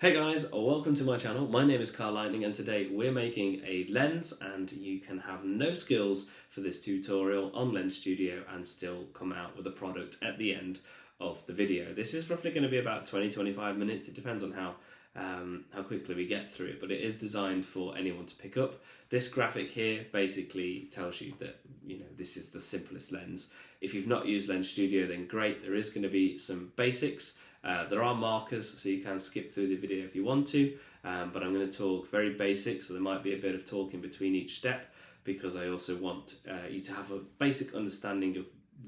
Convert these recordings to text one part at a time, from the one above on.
Hey guys, welcome to my channel. My name is Carl Lightning and today we're making a lens, and you can have no skills for this tutorial on Lens Studio and still come out with a product at the end of the video. This is roughly going to be about 20-25 minutes. It depends on how quickly we get through it, but it is designed for anyone to pick up. This graphic here basically tells you that this is the simplest lens. If you've not used Lens Studio, then great. There is going to be some basics. There are markers, so you can skip through the video if you want to, but I'm going to talk very basic, so there might be a bit of talking between each step, because I also want you to have a basic understanding of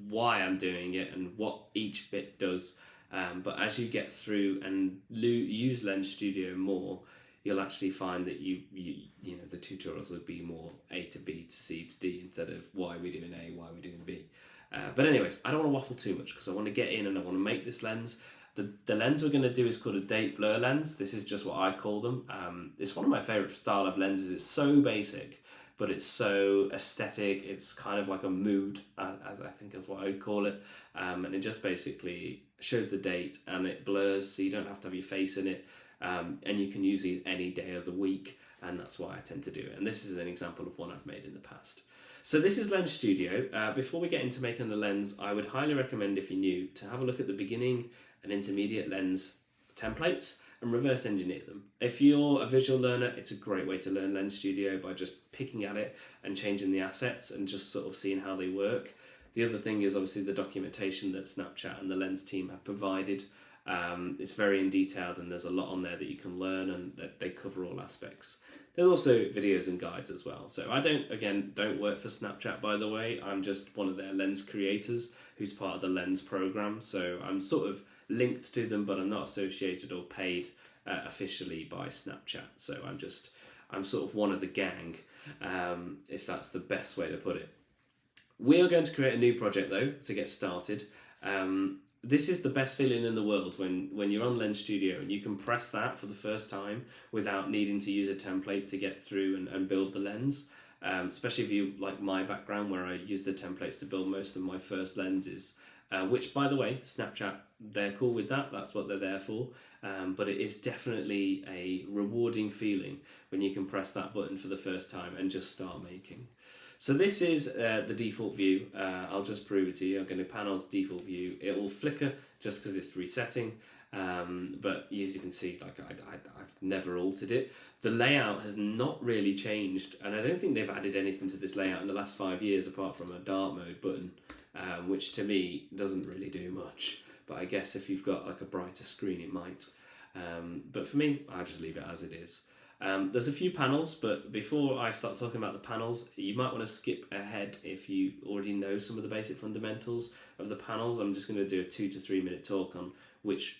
why I'm doing it and what each bit does. But as you get through and use Lens Studio more, you'll actually find that the tutorials will be more A to B to C to D instead of why we're doing A, why we're doing B. But anyways, I don't want to waffle too much because I want to get in and I want to make this lens. The lens we're going to do is called a date blur lens. This is just what I call them. It's one of my favourite style of lenses. It's so basic, but it's so aesthetic. It's kind of like a mood, I think is what I would call it. And it just basically shows the date and it blurs, so you don't have to have your face in it. And you can use these any day of the week, and that's why I tend to do it. And this is an example of one I've made in the past. So this is Lens Studio. Before we get into making the lens, I would highly recommend, if you're new, to have a look at the beginning and intermediate lens templates and reverse engineer them. If you're a visual learner, it's a great way to learn Lens Studio by just picking at it and changing the assets and just sort of seeing how they work. The other thing is obviously the documentation that Snapchat and the Lens team have provided. It's very in detailed and there's a lot on there that you can learn, and that they cover all aspects. There's also videos and guides as well. So I don't work for Snapchat, by the way. I'm just one of their lens creators who's part of the Lens program. So I'm sort of linked to them, but I'm not associated or paid officially by Snapchat. So I'm sort of one of the gang, if that's the best way to put it. We are going to create a new project though to get started. This is the best feeling in the world when you're on Lens Studio and you can press that for the first time without needing to use a template to get through and build the lens. Especially if you like my background, where I use the templates to build most of my first lenses. Which, by the way, Snapchat, they're cool with that. That's what they're there for. But it is definitely a rewarding feeling when you can press that button for the first time and just start making. So this is the default view. I'll just prove it to you. I'm going to panel to default view. It will flicker just because it's resetting. But as you can see, like I've never altered it. The layout has not really changed, and I don't think they've added anything to this layout in the last 5 years apart from a dark mode button, which to me doesn't really do much. But I guess if you've got like a brighter screen, it might. But for me, I just leave it as it is. There's a few panels, but before I start talking about the panels, you might want to skip ahead if you already know some of the basic fundamentals of the panels. I'm just going to do a 2 to 3 minute talk on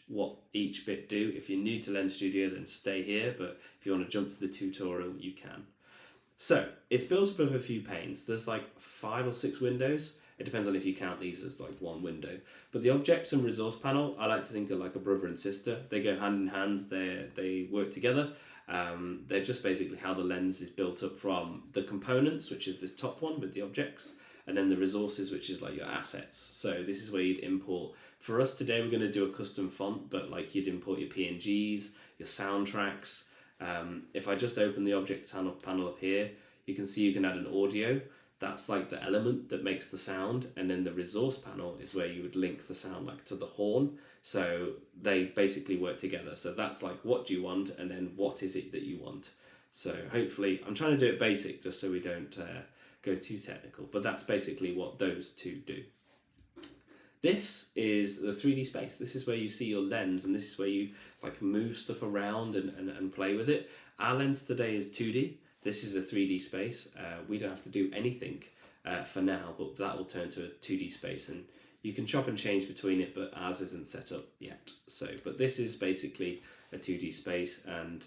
what each bit do. If you're new to Lens Studio, then stay here, but if you want to jump to the tutorial, you can. So it's built up of a few panes. There's like 5 or 6 windows. It depends on if you count these as like one window. But the objects and resource panel, I like to think of like a brother and sister. They go hand in hand. They work together. They're just basically how the lens is built up from the components, which is this top one with the objects, and then the resources, which is like your assets. So this is where you'd import. For us today, we're going to do a custom font, but like you'd import your PNGs, your soundtracks. If I just open the object panel up here, you can see you can add an audio. That's like the element that makes the sound, and then the resource panel is where you would link the sound like to the horn. So they basically work together. So that's like, what do you want, and then what is it that you want. So hopefully, I'm trying to do it basic just so we don't go too technical, but that's basically what those two do. This is the 3D space. This is where you see your lens, and this is where you like move stuff around and play with it. Our lens today is 2D. This is a 3D space. We don't have to do anything for now, but that will turn to a 2D space, and you can chop and change between it, but ours isn't set up yet. But this is basically a 2D space and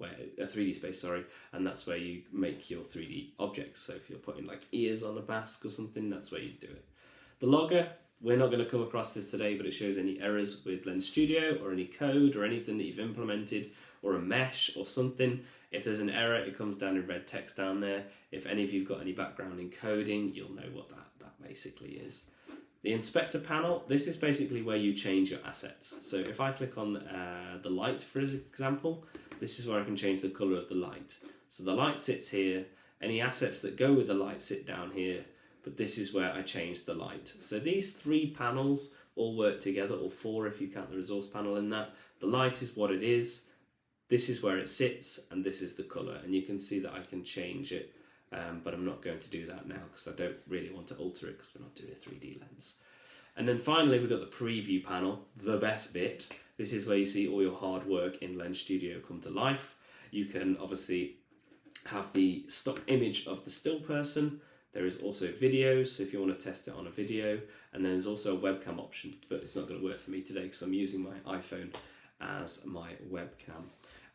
a 3D space, sorry, and that's where you make your 3D objects. So if you're putting like ears on a mask or something, that's where you do it. The logger, we're not going to come across this today, but it shows any errors with Lens Studio or any code or anything that you've implemented or a mesh or something. If there's an error, it comes down in red text down there. If any of you've got any background in coding, you'll know what that basically is. The inspector panel, this is basically where you change your assets. So if I click on the light, for example, this is where I can change the color of the light. So the light sits here, any assets that go with the light sit down here, but this is where I change the light. So these 3 panels all work together, or 4 if you count the resource panel in that. The light is what it is, this is where it sits, and this is the color. And you can see that I can change it, but I'm not going to do that now because I don't really want to alter it because we're not doing a 3D lens. And then finally, we've got the preview panel, the best bit. This is where you see all your hard work in Lens Studio come to life. You can obviously have the stock image of the still person. There is also videos, so if you want to test it on a video, and then there's also a webcam option, but it's not going to work for me today because I'm using my iPhone as my webcam.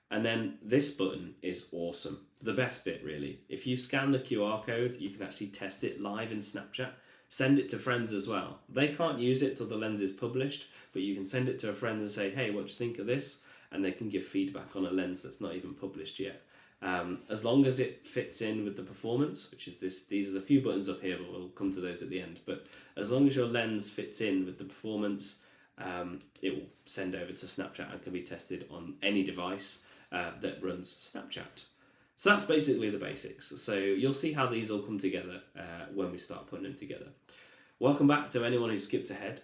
And then this button is awesome. The best bit, really. If you scan the QR code, you can actually test it live in Snapchat. Send it to friends as well. They can't use it till the lens is published, but you can send it to a friend and say, hey, what do you think of this? And they can give feedback on a lens that's not even published yet. As long as it fits in with the performance, which is this, these are the few buttons up here, but we'll come to those at the end. But as long as your lens fits in with the performance, it will send over to Snapchat and can be tested on any device that runs Snapchat. So that's basically the basics. So you'll see how these all come together when we start putting them together. Welcome back to anyone who skipped ahead.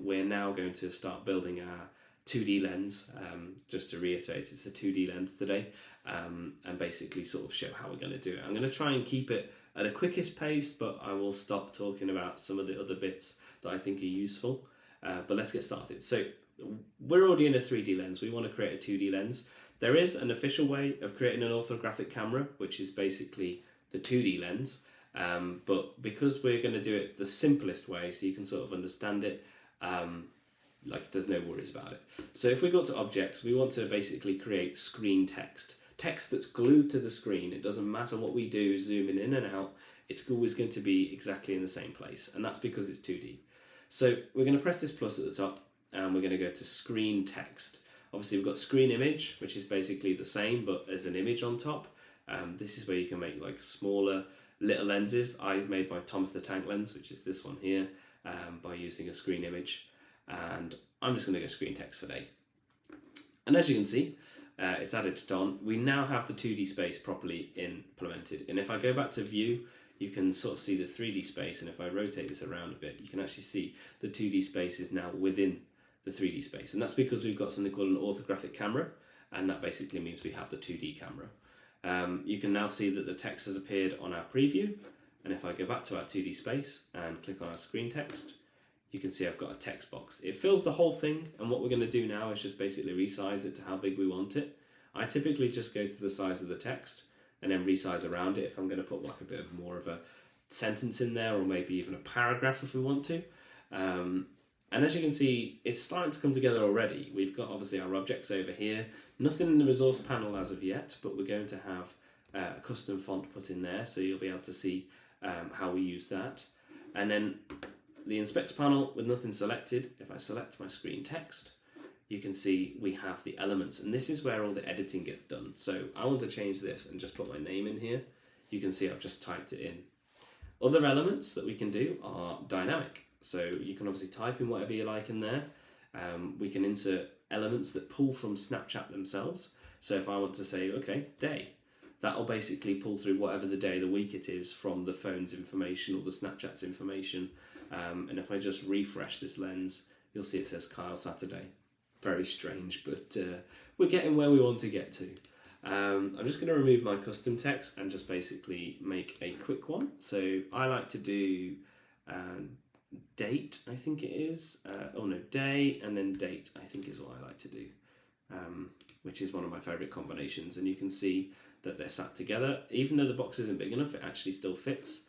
We're now going to start building our 2D lens. Just to reiterate, it's a 2D lens today, and basically sort of show how we're going to do it. I'm going to try and keep it at a quickest pace, but I will stop talking about some of the other bits that I think are useful. But let's get started. So we're already in a 3D lens. We want to create a 2D lens. There is an official way of creating an orthographic camera, which is basically the 2D lens. But because we're going to do it the simplest way, so you can sort of understand it, like there's no worries about it. So if we go to objects, we want to basically create screen text. Text that's glued to the screen. It doesn't matter what we do, zooming in and out, it's always going to be exactly in the same place. And that's because it's 2D. So we're going to press this plus at the top, and we're going to go to screen text. Obviously we've got screen image, which is basically the same, but as an image on top. This is where you can make like smaller little lenses. I made my Thomas the Tank lens, which is this one here, by using a screen image. And I'm just going to go screen text for day. And as you can see, it's added it on. We now have the 2D space properly implemented. And if I go back to view, you can sort of see the 3D space. And if I rotate this around a bit, you can actually see the 2D space is now within the 3D space. And that's because we've got something called an orthographic camera. And that basically means we have the 2D camera. You can now see that the text has appeared on our preview. And if I go back to our 2D space and click on our screen text, you can see I've got a text box. It fills the whole thing, and what we're going to do now is just basically resize it to how big we want it. I typically just go to the size of the text and then resize around it if I'm going to put like a bit of more of a sentence in there, or maybe even a paragraph if we want to. And as you can see, it's starting to come together already. We've got obviously our objects over here. Nothing in the resource panel as of yet, but we're going to have a custom font put in there, so you'll be able to see how we use that. And then the inspector panel with nothing selected, if I select my screen text, you can see we have the elements, and this is where all the editing gets done. So I want to change this and just put my name in here. You can see I've just typed it in. Other elements that we can do are dynamic. So you can obviously type in whatever you like in there. We can insert elements that pull from Snapchat themselves. So if I want to say, okay, day, that'll basically pull through whatever the day of the week it is from the phone's information or the Snapchat's information. And if I just refresh this lens, you'll see it says Kyle Saturday. Very strange, but we're getting where we want to get to. I'm just going to remove my custom text and just basically make a quick one. So I like to do date, I think it is. Oh no, day and then date, I think is what I like to do, which is one of my favourite combinations. And you can see that they're sat together. Even though the box isn't big enough, it actually still fits.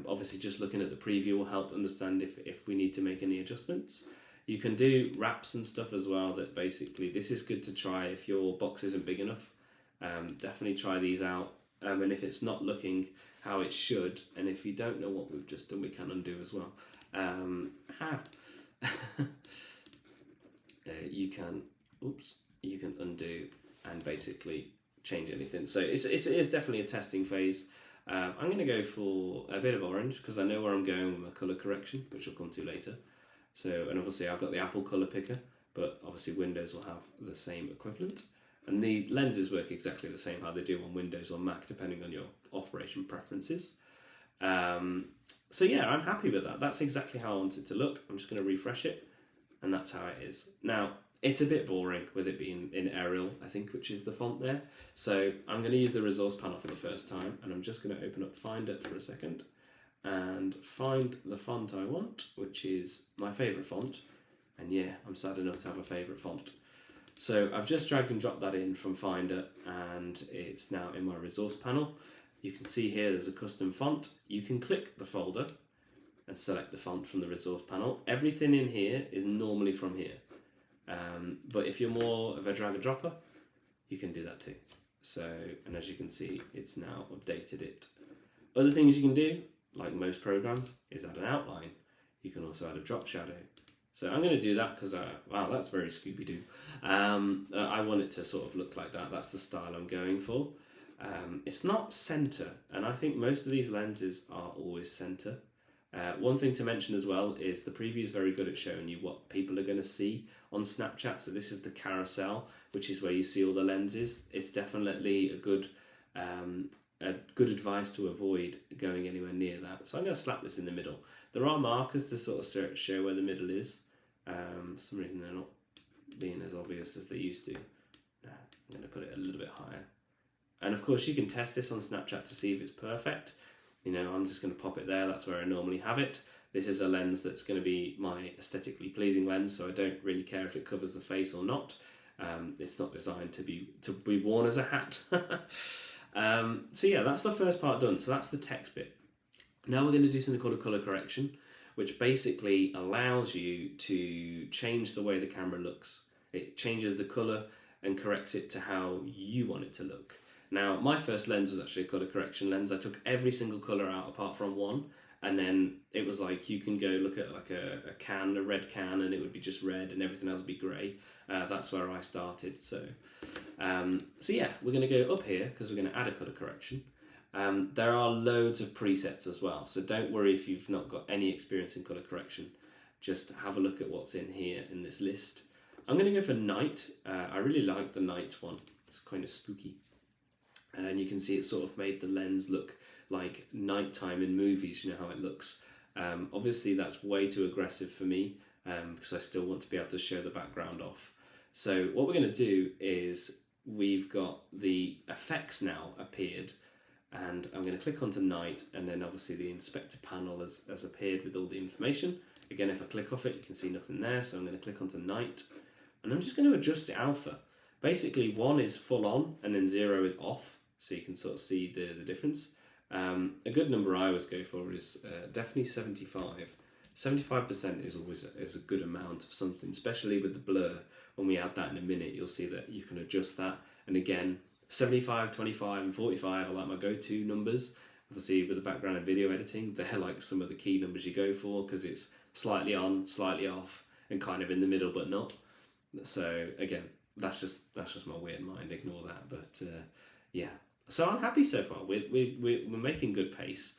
Obviously just looking at the preview will help understand if we need to make any adjustments. You can do wraps and stuff as well, that basically this is good to try if your box isn't big enough. Definitely try these out, and if it's not looking how it should, and if you don't know what we've just done, we can undo as well. You can undo and basically change anything. So it is definitely a testing phase. I'm going to go for a bit of orange because I know where I'm going with my colour correction, which I'll come to later. So, and obviously I've got the Apple colour picker, but obviously Windows will have the same equivalent. And the lenses work exactly the same how they do on Windows or Mac, depending on your operation preferences. So yeah, I'm happy with that. That's exactly how I want it to look. I'm just going to refresh it, and that's how it is. Now, it's a bit boring with it being in Arial, I think, which is the font there. So I'm going to use the resource panel for the first time, and I'm just going to open up Finder for a second and find the font I want, which is my favourite font. And yeah, I'm sad enough to have a favourite font. So I've just dragged and dropped that in from Finder, and it's now in my resource panel. You can see here there's a custom font. You can click the folder and select the font from the resource panel. Everything in here is normally from here. But if you're more of a drag and dropper, you can do that too. So, and as you can see, it's now updated it. Other things you can do, like most programs, is add an outline. You can also add a drop shadow. So I'm going to do that because, wow, that's very Scooby-Doo. I want it to sort of look like that. That's the style I'm going for. It's not center, and I think most of these lenses are always center. One thing to mention as well is the preview is very good at showing you what people are going to see on Snapchat. So this is the carousel, which is where you see all the lenses. It's definitely a good advice to avoid going anywhere near that. So I'm going to slap this in the middle. There are markers to sort of show where the middle is. For some reason they're not being as obvious as they used to. No, I'm going to put it a little bit higher. And of course you can test this on Snapchat to see if it's perfect. You know, I'm just going to pop it there. That's where I normally have it. This is a lens that's going to be my aesthetically pleasing lens, so I don't really care if it covers the face or not. It's not designed to be worn as a hat. So yeah, that's the first part done. So that's the text bit. Now we're going to do something called a color correction, which basically allows you to change the way the camera looks. It changes the color and corrects it to how you want it to look. Now, my first lens was actually a colour correction lens. I took every single colour out apart from one, and then it was like you can go look at like a can, a red can, and it would be just red and everything else would be grey. That's where I started. So yeah, we're going to go up here because we're going to add a colour correction. There are loads of presets as well, so don't worry if you've not got any experience in colour correction. Just have a look at what's in here in this list. I'm going to go for night. I really like the night one. It's kind of spooky. And you can see it sort of made the lens look like nighttime in movies, you know how it looks. Obviously that's way too aggressive for me because I still want to be able to show the background off. So what we're going to do is we've got the effects now appeared, and I'm going to click onto night, and then obviously the inspector panel has appeared with all the information. Again, if I click off it, you can see nothing there, so I'm going to click onto night, and I'm just going to adjust the alpha. Basically 1 is full on and then 0 is off, so you can sort of see the difference. A good number I always go for is definitely 75. 75% is always a good amount of something, especially with the blur. When we add that in a minute, you'll see that you can adjust that. And again, 75, 25 and 45 are like my go-to numbers. Obviously with the background and video editing, they're like some of the key numbers you go for because it's slightly on, slightly off, and kind of in the middle but not. So again, that's just my weird mind, ignore that. But yeah, so I'm happy so far. We're making good pace.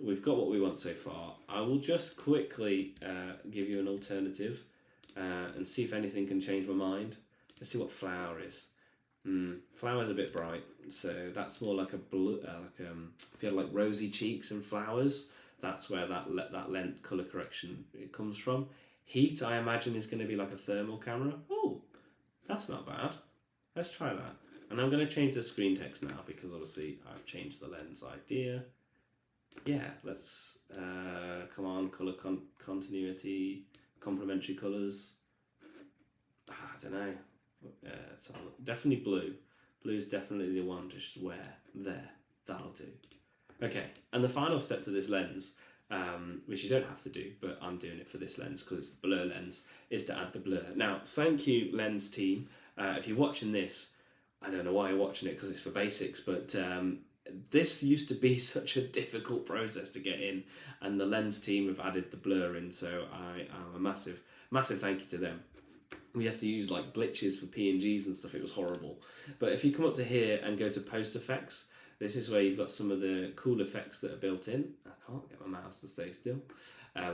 We've got what we want so far. I will just quickly give you an alternative and see if anything can change my mind. Let's see what flower is. Flower's a bit bright, so that's more like a blue, if you have like rosy cheeks and flowers, that's where that length colour correction it comes from. Heat, I imagine, is going to be like a thermal camera. Oh, that's not bad. Let's try that. And I'm going to change the screen text now because obviously I've changed the lens idea. Yeah, let's, come on, colour continuity, complementary colours. I don't know. Definitely blue. Blue's definitely the one, just where, there, that'll do. Okay, and the final step to this lens, which you don't have to do, but I'm doing it for this lens because it's the blur lens, is to add the blur. Now, thank you, lens team. If you're watching this, I don't know why you're watching it because it's for basics, but this used to be such a difficult process to get in, and the lens team have added the blur in, so I am a massive thank you to them. We have to use like glitches for PNGs and stuff. It was horrible. But if you come up to here and go to post effects, This is where you've got some of the cool effects that are built in. I can't get my mouse to stay still.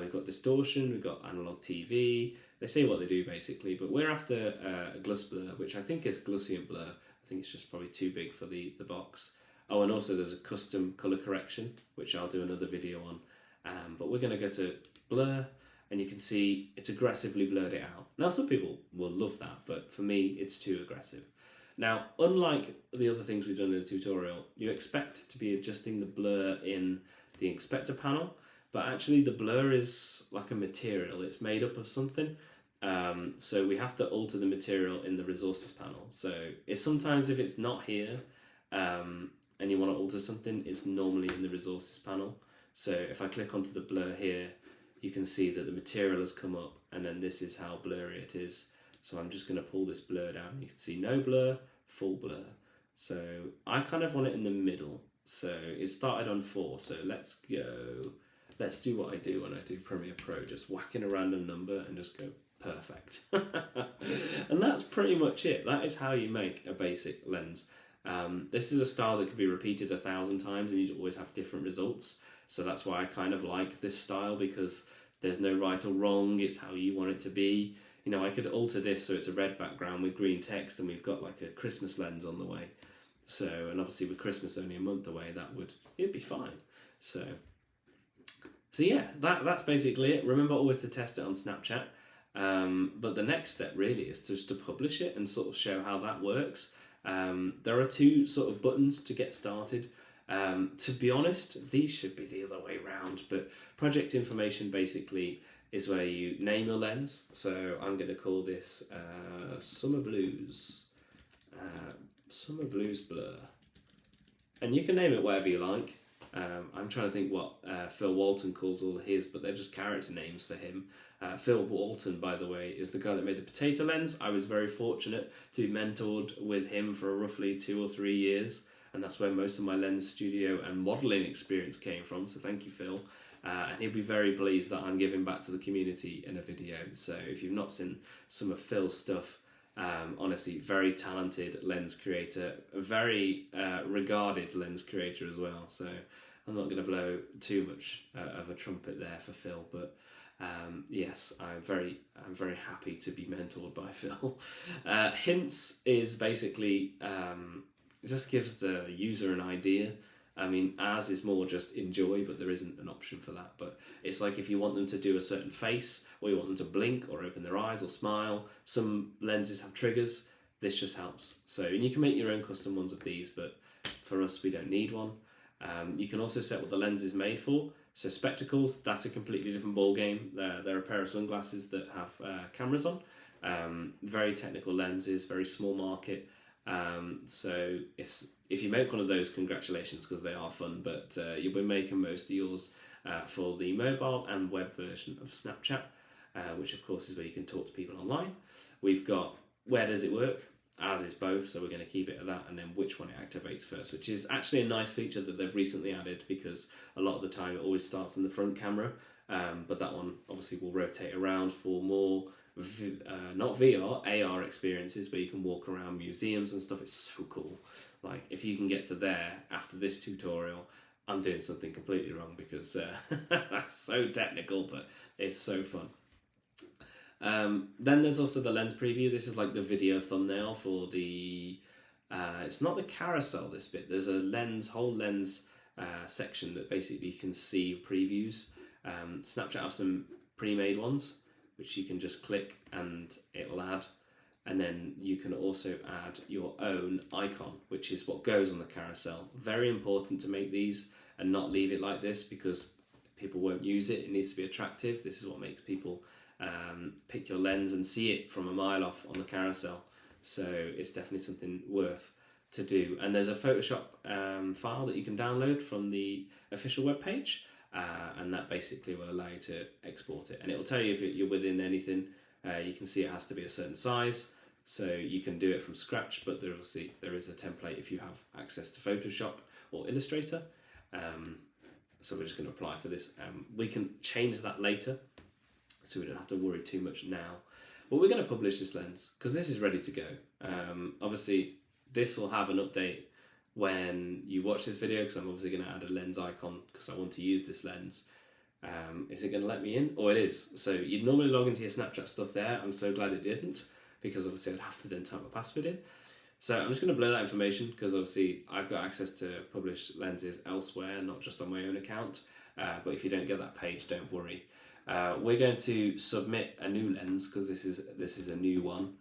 We've got distortion, we've got analog TV. They say what they do basically, but we're after a gloss blur, which I think is Gaussian blur. I think it's just probably too big for the box. Oh, and also there's a custom color correction, which I'll do another video on. But we're going to go to blur, and you can see it's aggressively blurred it out. Now, some people will love that, but for me, it's too aggressive. Now, unlike the other things we've done in the tutorial, you expect to be adjusting the blur in the inspector panel, but actually the blur is like a material. It's made up of something. So we have to alter the material in the resources panel. So it's sometimes if it's not here and you want to alter something, it's normally in the resources panel. So if I click onto the blur here, you can see that the material has come up, and then this is how blurry it is. So I'm just going to pull this blur down. You can see no blur, full blur. So I kind of want it in the middle. So it started on 4. So let's do what I do when I do Premiere Pro, just whack in a random number and just go perfect. And that's pretty much it. That is how you make a basic lens. This is a style that could be repeated 1,000 times and you'd always have different results. So that's why I kind of like this style, because there's no right or wrong. It's how you want it to be. You know, I could alter this so it's a red background with green text, and we've got like a Christmas lens on the way. So, and obviously with Christmas only a month away, it'd be fine. So yeah, that's basically it. Remember always to test it on Snapchat. But the next step really is just to publish it and sort of show how that works. There are 2 sort of buttons to get started. To be honest, these should be the other way around, but project information basically is where you name your lens. So I'm going to call this Summer Blues Blur, and you can name it whatever you like. I'm trying to think what Phil Walton calls all his, but they're just character names for him. Phil Walton, by the way, is the guy that made the potato lens. I was very fortunate to be mentored with him for roughly 2 or 3 years, and that's where most of my lens studio and modelling experience came from, so thank you, Phil. And he'll be very pleased that I'm giving back to the community in a video. So if you've not seen some of Phil's stuff, honestly, very talented lens creator, a very regarded lens creator as well. So I'm not going to blow too much of a trumpet there for Phil, but yes, I'm very happy to be mentored by Phil. Hints is basically it just gives the user an idea. I mean, as is more just enjoy, but there isn't an option for that. But it's like if you want them to do a certain face, or you want them to blink or open their eyes or smile. Some lenses have triggers. This just helps. So, and you can make your own custom ones of these, but for us, we don't need one. You can also set what the lens is made for. So spectacles, that's a completely different ball game. They're a pair of sunglasses that have cameras on. Very technical lenses, very small market. So if you make one of those, congratulations, because they are fun, but you'll be making most of yours for the mobile and web version of Snapchat, which of course is where you can talk to people online. We've got where does it work, as is both, so we're going to keep it at that, and then which one it activates first, which is actually a nice feature that they've recently added, because a lot of the time it always starts in the front camera, but that one obviously will rotate around for more not VR, AR experiences where you can walk around museums and stuff. It's so cool. Like, if you can get to there after this tutorial, I'm doing something completely wrong, because that's so technical, but it's so fun. Then there's also the lens preview. This is like the video thumbnail for the it's not the carousel, this bit. There's a whole lens section that basically you can see previews. Snapchat have some pre-made ones which you can just click and it'll add, and then you can also add your own icon, which is what goes on the carousel. Very important to make these and not leave it like this, because people won't use it. It needs to be attractive. This is what makes people pick your lens and see it from a mile off on the carousel. So it's definitely something worth to do. And there's a Photoshop file that you can download from the official webpage. And that basically will allow you to export it, and it will tell you if you're within anything. You can see it has to be a certain size, so you can do it from scratch, but there is a template if you have access to Photoshop or Illustrator. So we're just going to apply for this. We can change that later, so we don't have to worry too much now. But we're going to publish this lens because this is ready to go. Obviously this will have an update when you watch this video, because I'm obviously going to add a lens icon because I want to use this lens. Is it going to let me in? Oh, it is. So you'd normally log into your Snapchat stuff there. I'm so glad it didn't, because obviously I'd have to then type my password in. So I'm just going to blur that information because obviously I've got access to publish lenses elsewhere, not just on my own account. But if you don't get that page, don't worry. We're going to submit a new lens because this is a new one,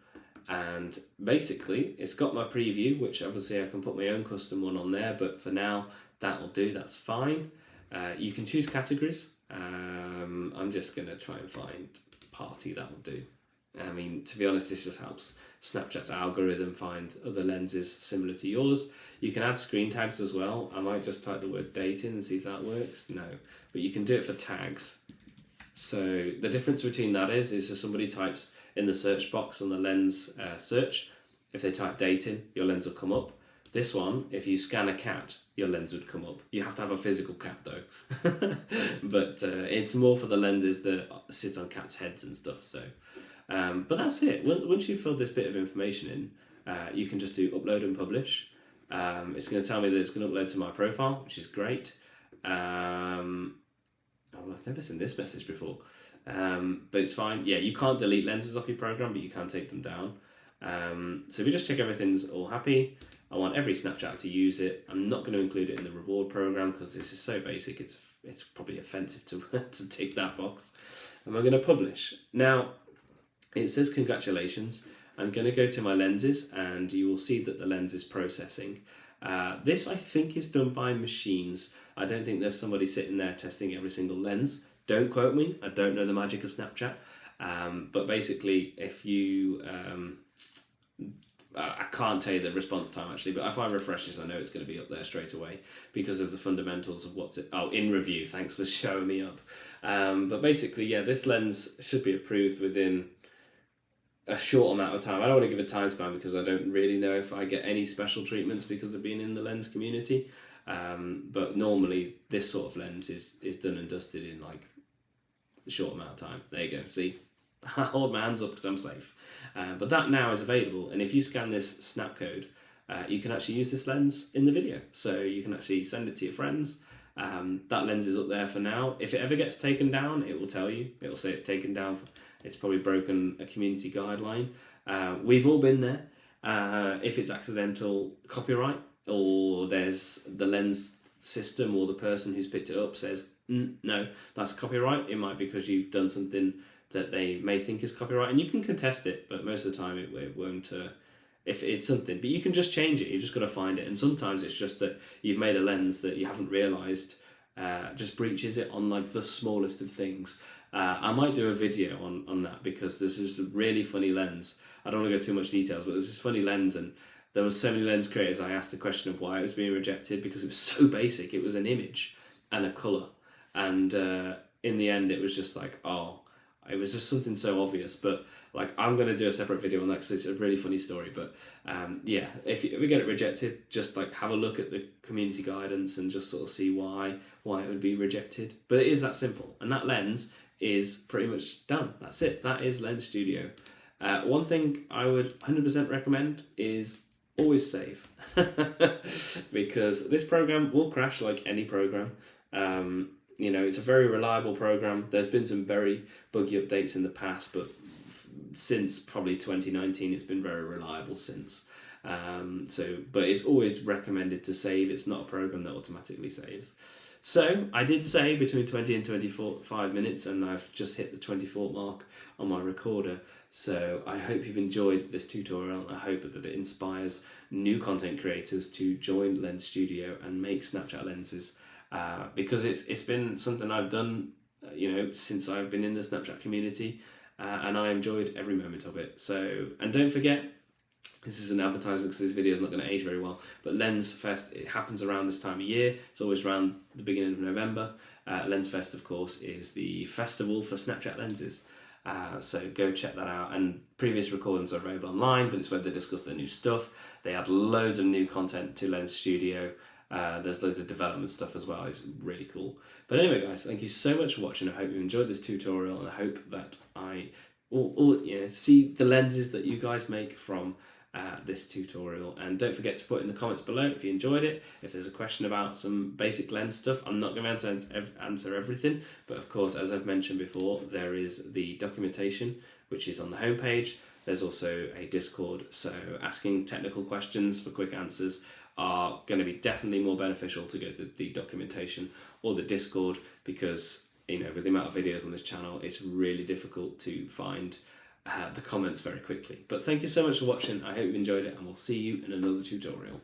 and basically it's got my preview, which obviously I can put my own custom one on there, but for now that'll do. That's fine. You can choose categories. I'm just going to try and find party. That'll do. I mean, to be honest, this just helps Snapchat's algorithm find other lenses similar to yours. You can add screen tags as well. I might just type the word date in and see if that works. No, but you can do it for tags. So the difference between that is if somebody types in the search box on the lens search, if they type date in, your lens will come up. This one, if you scan a cat, your lens would come up. You have to have a physical cat though. But it's more for the lenses that sit on cats' heads and stuff. So, but that's it. Once you've filled this bit of information in, you can just do upload and publish. It's going to tell me that it's going to upload to my profile, which is great. I've never seen this message before, but it's fine. Yeah, you can't delete lenses off your program, but you can take them down. So if we just check everything's all happy, I want every Snapchat to use it. I'm not going to include it in the reward program because this is so basic. It's probably offensive to to tick that box. And we're going to publish. Now, it says congratulations. I'm going to go to my lenses, and you will see that the lens is processing. This, I think, is done by machines. I don't think there's somebody sitting there testing every single lens. Don't quote me. I don't know the magic of Snapchat. But basically, if you... I can't tell you the response time actually, but if I refresh this, I know it's going to be up there straight away because of the fundamentals of what's it. Oh, in review. Thanks for showing me up. But basically, yeah, this lens should be approved within a short amount of time. I don't want to give a time span because I don't really know if I get any special treatments because of being in the lens community. But normally this sort of lens is done and dusted in like a short amount of time. There you go. See, I hold my hands up because I'm safe. But that now is available, and if you scan this snap code, you can actually use this lens in the video. So you can actually send it to your friends. That lens is up there for now. If it ever gets taken down, it will tell you. It will say it's taken down. It's probably broken a community guideline. We've all been there. If it's accidental copyright, or there's the lens system or the person who's picked it up says, no, that's copyright. It might be because you've done something that they may think is copyright, and you can contest it, but most of the time it won't, if it's something, but you can just change it. You just got to find it, and sometimes it's just that you've made a lens that you haven't realised just breaches it on like the smallest of things. I might do a video on that because this is a really funny lens. I don't want to go too much details, but there's this funny lens, and there was so many lens creators. I asked the question of why it was being rejected because it was so basic. It was an image and a colour, and in the end it was just like, oh, it was just something so obvious. But like, I'm going to do a separate video on that because it's a really funny story. But yeah, if we get it rejected, just like have a look at the community guidance and just sort of see why it would be rejected. But it is that simple, and that lens is pretty much done. That's it. That is Lens Studio. One thing I would 100% recommend is always save, because this program will crash like any program. You know, it's a very reliable program. There's been some very buggy updates in the past, but since probably 2019, it's been very reliable since. But it's always recommended to save. It's not a program that automatically saves. So I did say between 20 and 25 minutes, and I've just hit the 24 mark on my recorder. So I hope you've enjoyed this tutorial. I hope that it inspires new content creators to join Lens Studio and make Snapchat lenses. Because it's been something I've done, since I've been in the Snapchat community, and I enjoyed every moment of it. So, and don't forget, this is an advertisement because this video is not going to age very well, but Lens Fest, it happens around this time of year. It's always around the beginning of November. Lens Fest, of course, is the festival for Snapchat lenses. So go check that out. And previous recordings are available online, but it's where they discuss their new stuff. They add loads of new content to Lens Studio. There's loads of development stuff as well. It's really cool. But anyway, guys, thank you so much for watching. I hope you enjoyed this tutorial, and I hope that I will see the lenses that you guys make from this tutorial. And don't forget to put in the comments below if you enjoyed it. If there's a question about some basic lens stuff, I'm not going to answer everything, but of course, as I've mentioned before, there is the documentation which is on the homepage. There's also a Discord, so asking technical questions for quick answers are going to be definitely more beneficial to go to the documentation or the Discord, because with the amount of videos on this channel, it's really difficult to find the comments very quickly. But thank you so much for watching. I hope you enjoyed it, and we'll see you in another tutorial.